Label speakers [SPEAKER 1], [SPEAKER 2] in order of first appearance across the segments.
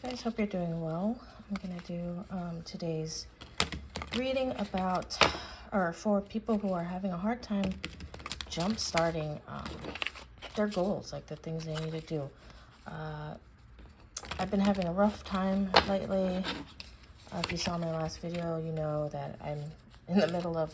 [SPEAKER 1] guys, hope you're doing well. I'm gonna do today's reading about, or for people who are having a hard time jump starting their goals, like the things they need to do. I've been having a rough time lately. If you saw my last video, you know that I'm in the middle of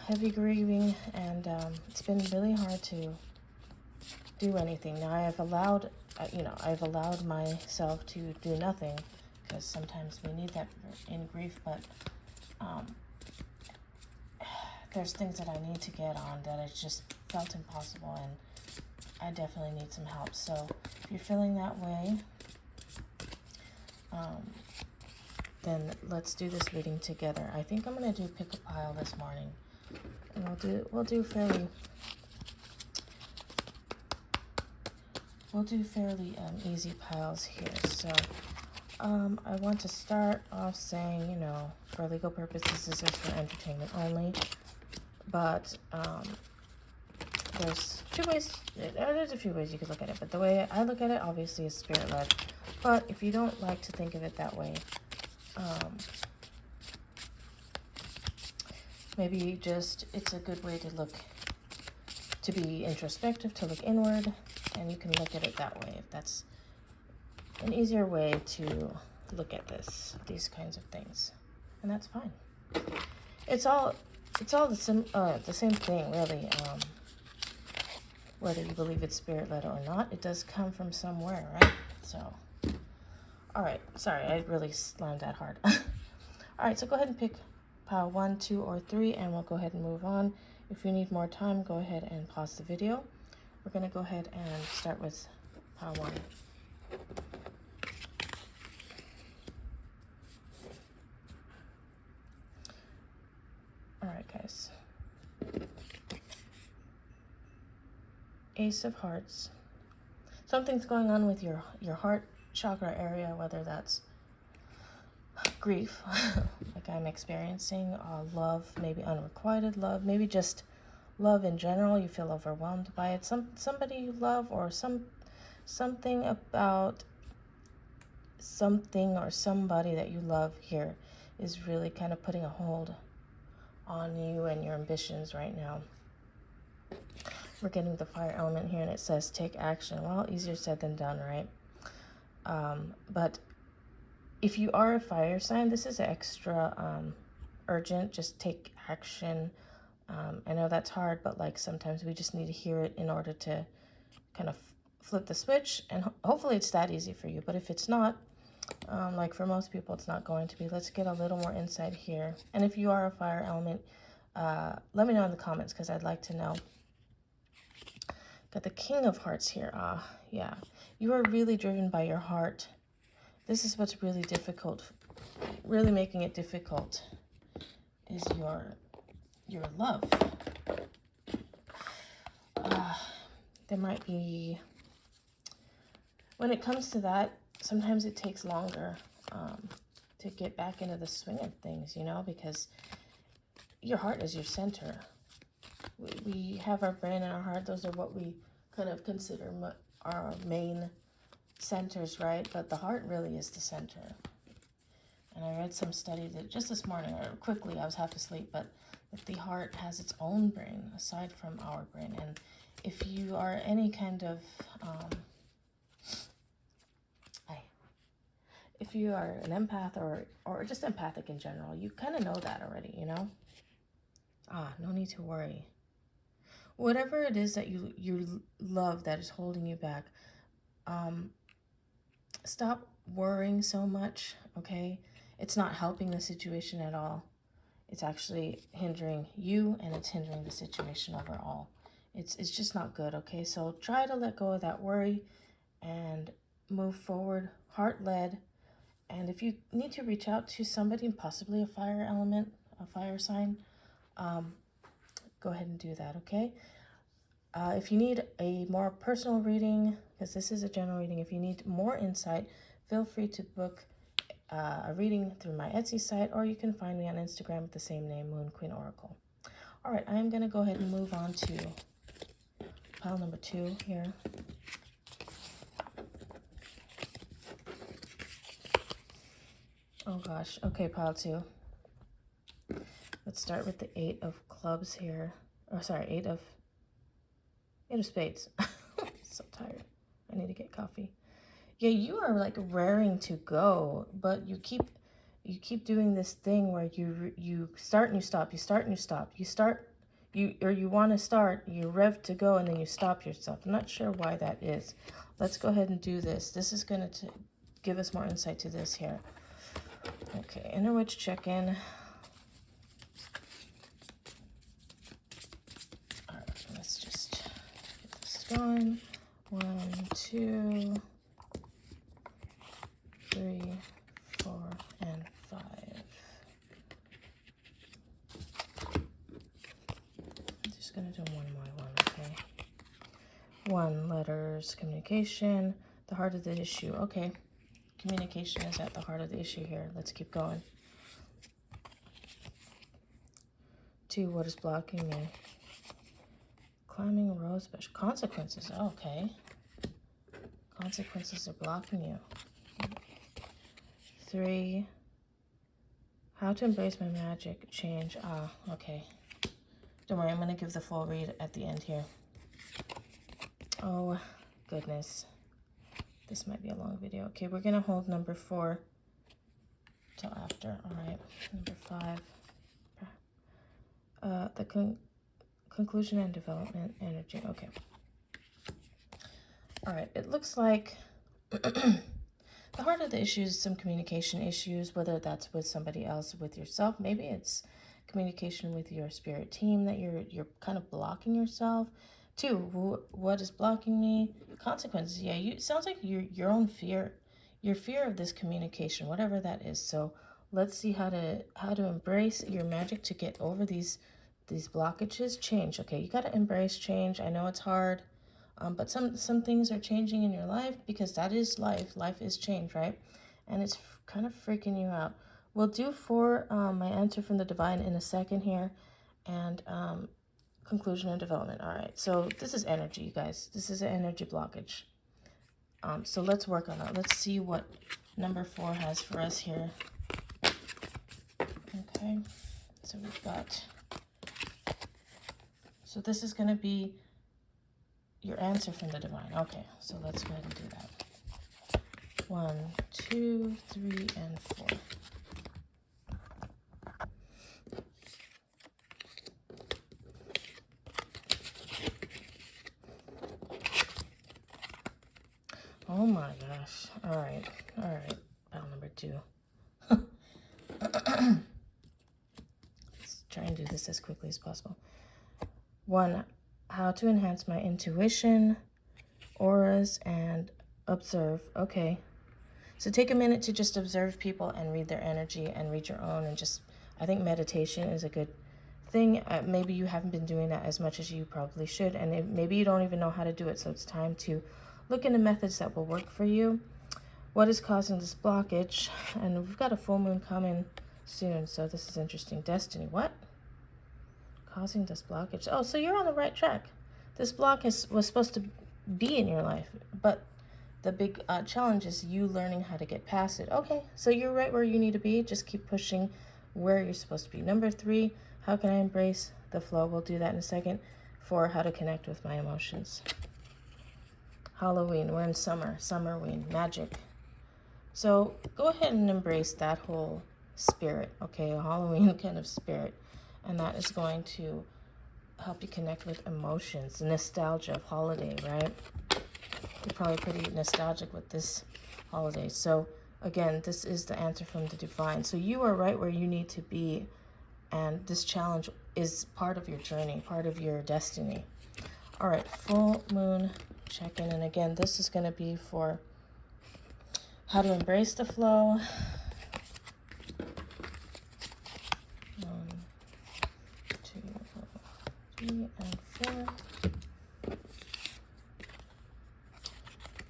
[SPEAKER 1] heavy grieving, and it's been really hard to do anything. Now I've allowed myself to do nothing, because sometimes we need that in grief, but there's things that I need to get on that it's just felt impossible, and I definitely need some help. So if you're feeling that way, then let's do this reading together. I think I'm going to do pick a pile this morning, and we'll do fairly easy piles here. So I want to start off saying, for legal purposes, this is for entertainment only. But there's a few ways you could look at it. But the way I look at it, obviously, is spirit-led. But if you don't like to think of it that way, maybe just it's a good way to be introspective, to look inward, and you can look at it that way if that's an easier way to look at these kinds of things, and that's fine. It's all the same thing, really. Whether you believe it's spirit-led or not, it does come from somewhere, right? So, all right. Sorry, I really slammed that hard. All right, so go ahead and pick pile 1, 2, or 3, and we'll go ahead and move on. If you need more time, go ahead and pause the video. We're going to go ahead and start with pile 1. All right, guys. Ace of Hearts. Something's going on with your heart chakra area, whether that's grief, like I'm experiencing, love, maybe unrequited love, maybe just love in general. You feel overwhelmed by it. Somebody you love, or something about something or somebody that you love here is really kind of putting a hold on you and your ambitions right now. We're getting the fire element here, and it says take action. Well, easier said than done, right? But if you are a fire sign, this is extra urgent. Just take action. I know that's hard, but like sometimes we just need to hear it in order to kind of flip the switch, and hopefully it's that easy for you. But if it's not, like for most people, it's not going to be. Let's get a little more insight here. And if you are a fire element, let me know in the comments, because I'd like to know. Got the King of Hearts here. Yeah. You are really driven by your heart. This is what's really difficult. Really making it difficult is your love. There might be, when it comes to that, sometimes it takes longer to get back into the swing of things, because your heart is your center. We have our brain and our heart. Those are what we kind of consider our main centers, right? But the heart really is the center. And I read some study that just this morning, or quickly, I was half asleep, but that the heart has its own brain aside from our brain. And if you are any kind of, if you are an empath or just empathic in general, you kind of know that already, no need to worry. Whatever it is that you love that is holding you back, stop worrying so much, okay? It's not helping the situation at all. It's actually hindering you, and it's hindering the situation overall. It's just not good, okay? So try to let go of that worry and move forward, heart-led. And if you need to reach out to somebody, possibly a fire element, a fire sign, go ahead and do that, okay? If you need a more personal reading, because this is a general reading, if you need more insight, feel free to book a reading through my Etsy site, or you can find me on Instagram with the same name, Moon Queen Oracle. All right, I am going to go ahead and move on to pile number 2 here. Oh gosh. Okay, pile 2. Let's start with the 8 of clubs here. Oh, sorry, 8 of spades. So tired. I need to get coffee. Yeah, you are like raring to go, but you keep doing this thing where you start and you stop, you start and you stop, you want to start, you rev to go, and then you stop yourself. I'm not sure why that is. Let's go ahead and do this. This is going to give us more insight to this here. Okay, inner witch check-in. All right, let's just get this going. 1, 2, 3, 4, and 5. I'm just going to do one more one, okay? 1, letters, communication, the heart of the issue. Okay, communication is at the heart of the issue here. Let's keep going. 2, what is blocking me? Climbing a rose bush. Consequences. Okay. Consequences are blocking you. 3, how to embrace my magic. Change. Ah, okay. Don't worry, I'm going to give the full read at the end here. Oh, goodness. This might be a long video. Okay, we're going to hold number 4 till after. All right, number 5. The conclusion and development energy. Okay. All right, it looks like the heart of the issue is some communication issues, whether that's with somebody else, with yourself. Maybe it's communication with your spirit team that you're kind of blocking yourself. 2, what is blocking me? Consequences. Yeah, it sounds like your own fear, your fear of this communication, whatever that is. So let's see how to embrace your magic to get over these blockages. Change. Okay, you got to embrace change. I know it's hard, but some things are changing in your life, because that is life. Life is change, right? And it's kind of freaking you out. We'll do for my answer from the divine in a second here, and conclusion and development. All right, so this is energy, you guys. This is an energy blockage. So let's work on that. Let's see what number 4 has for us here. Okay, so we've got, so this is going to be your answer from the divine. Okay, so let's go ahead and do that. 1, 2, 3, and 4. Oh my gosh. All right. Pile number 2. Let's try and do this as quickly as possible. 1, how to enhance my intuition, auras, and observe. Okay. So take a minute to just observe people and read their energy and read your own, and just, I think meditation is a good thing. Maybe you haven't been doing that as much as you probably should, and maybe you don't even know how to do it, so it's time to look into methods that will work for you. What is causing this blockage? And we've got a full moon coming soon, so this is interesting. Destiny. What? Causing this blockage. Oh, so you're on the right track. This block was supposed to be in your life, but the big challenge is you learning how to get past it. Okay, so you're right where you need to be. Just keep pushing where you're supposed to be. Number 3, how can I embrace the flow? We'll do that in a second. 4, how to connect with my emotions. Halloween, we're in summerween, magic. So go ahead and embrace that whole spirit, okay, a Halloween kind of spirit. And that is going to help you connect with emotions, nostalgia of holiday, right? You're probably pretty nostalgic with this holiday. So again, this is the answer from the divine. So you are right where you need to be. And this challenge is part of your journey, part of your destiny. All right, full moon check-in. And again, this is going to be for how to embrace the flow. 1, 2, 3, and 4.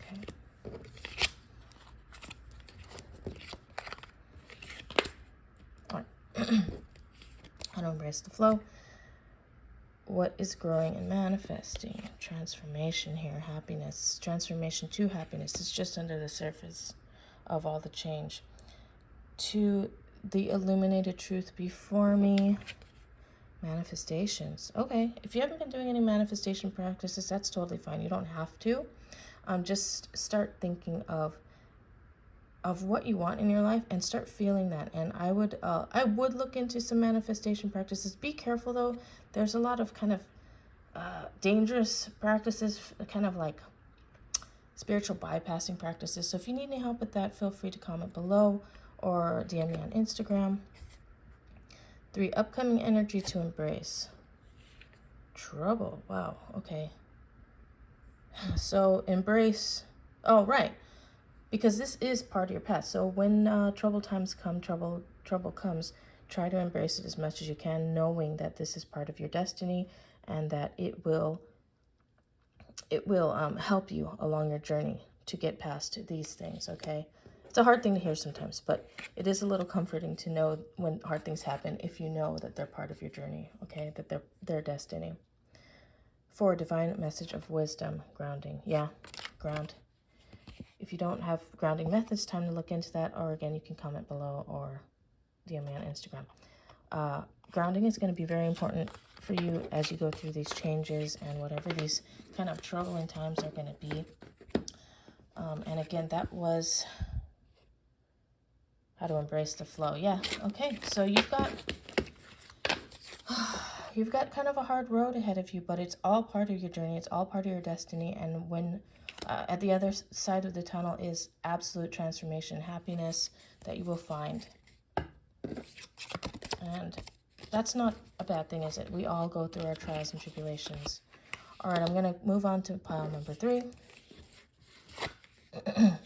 [SPEAKER 1] Okay. All right. How to embrace the flow. What is growing and manifesting? Transformation here, happiness. Transformation to happiness is just under the surface of all the change. to the illuminated truth before me. Manifestations. Okay, if you haven't been doing any manifestation practices, that's totally fine. You don't have to. Just start thinking of what you want in your life and start feeling that. And I would look into some manifestation practices. Be careful though. There's a lot of kind of dangerous practices, kind of like spiritual bypassing practices. So if you need any help with that, feel free to comment below or DM me on Instagram. 3, upcoming energy to embrace. Trouble. Wow. Okay. So embrace. Oh, right. Because this is part of your past. So when trouble times come, trouble comes, try to embrace it as much as you can, knowing that this is part of your destiny and that it will help you along your journey to get past these things, okay? It's a hard thing to hear sometimes, but it is a little comforting to know when hard things happen if you know that they're part of your journey, okay? That they're their destiny. 4, divine message of wisdom, grounding. Yeah, ground. If you don't have grounding methods, time to look into that. Or again, you can comment below or DM me on Instagram. Grounding is going to be very important for you as you go through these changes and whatever these kind of troubling times are going to be. And again, that was how to embrace the flow. Yeah, okay. So you've got kind of a hard road ahead of you, but it's all part of your journey. It's all part of your destiny. And when at the other side of the tunnel is absolute transformation, happiness that you will find. And that's not a bad thing, is it? We all go through our trials and tribulations. All right, I'm going to move on to pile number 3. Okay,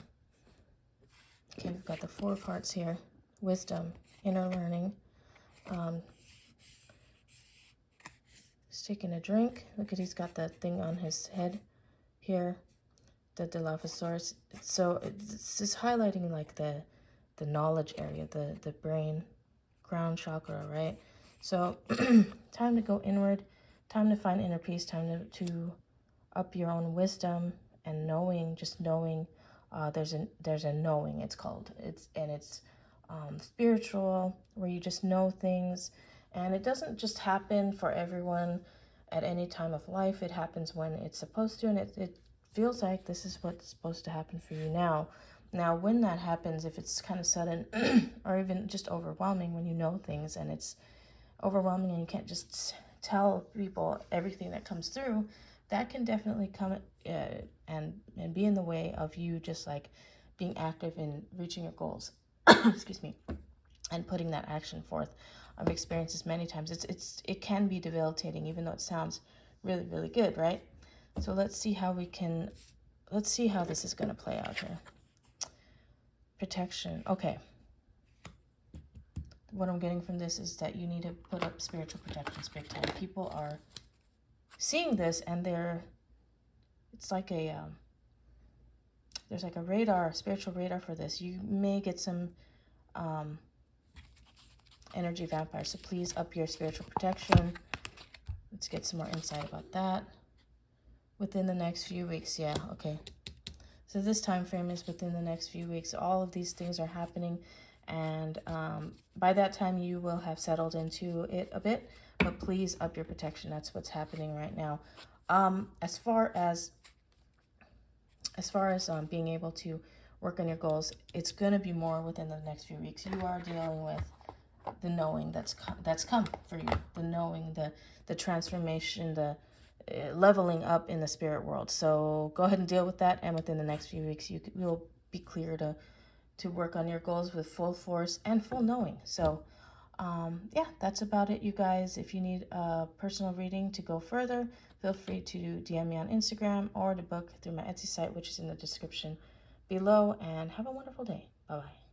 [SPEAKER 1] we've got the 4 cards here. Wisdom, inner learning. He's taking a drink. Look at, he's got that thing on his head here, the Dilophosaurus. So it's just highlighting like the knowledge area, the brain, crown chakra, right? So time to go inward, time to find inner peace, time to up your own wisdom and knowing, just knowing. There's a knowing, it's called. It's spiritual, where you just know things, and it doesn't just happen for everyone at any time of life. It happens when it's supposed to, and it feels like this is what's supposed to happen for you now. Now, when that happens, if it's kind of sudden or even just overwhelming, when you know things and it's overwhelming and you can't just tell people everything that comes through, that can definitely come and be in the way of you just like being active in reaching your goals. Excuse me. And putting that action forth. I've experienced this many times. It can be debilitating, even though it sounds really, really good, right? So let's see how this is going to play out here. Protection. Okay. What I'm getting from this is that you need to put up spiritual protections big time. People are seeing this and it's like there's like a radar, spiritual radar for this. You may get some energy vampires, so please up your spiritual protection. Let's get some more insight about that. Within the next few weeks, yeah, okay. So this time frame is within the next few weeks. All of these things are happening, and by that time you will have settled into it a bit, but please up your protection. That's what's happening right now. As far as being able to work on your goals, it's going to be more within the next few weeks. You are dealing with the knowing that's come for you, the knowing, the transformation, the leveling up in the spirit world. So go ahead and deal with that, and within the next few weeks you will be clear to work on your goals with full force and full knowing. So yeah, that's about it, you guys. If you need a personal reading to go further, feel free to DM me on Instagram or to book through my Etsy site, which is in the description below. And have a wonderful day. Bye bye.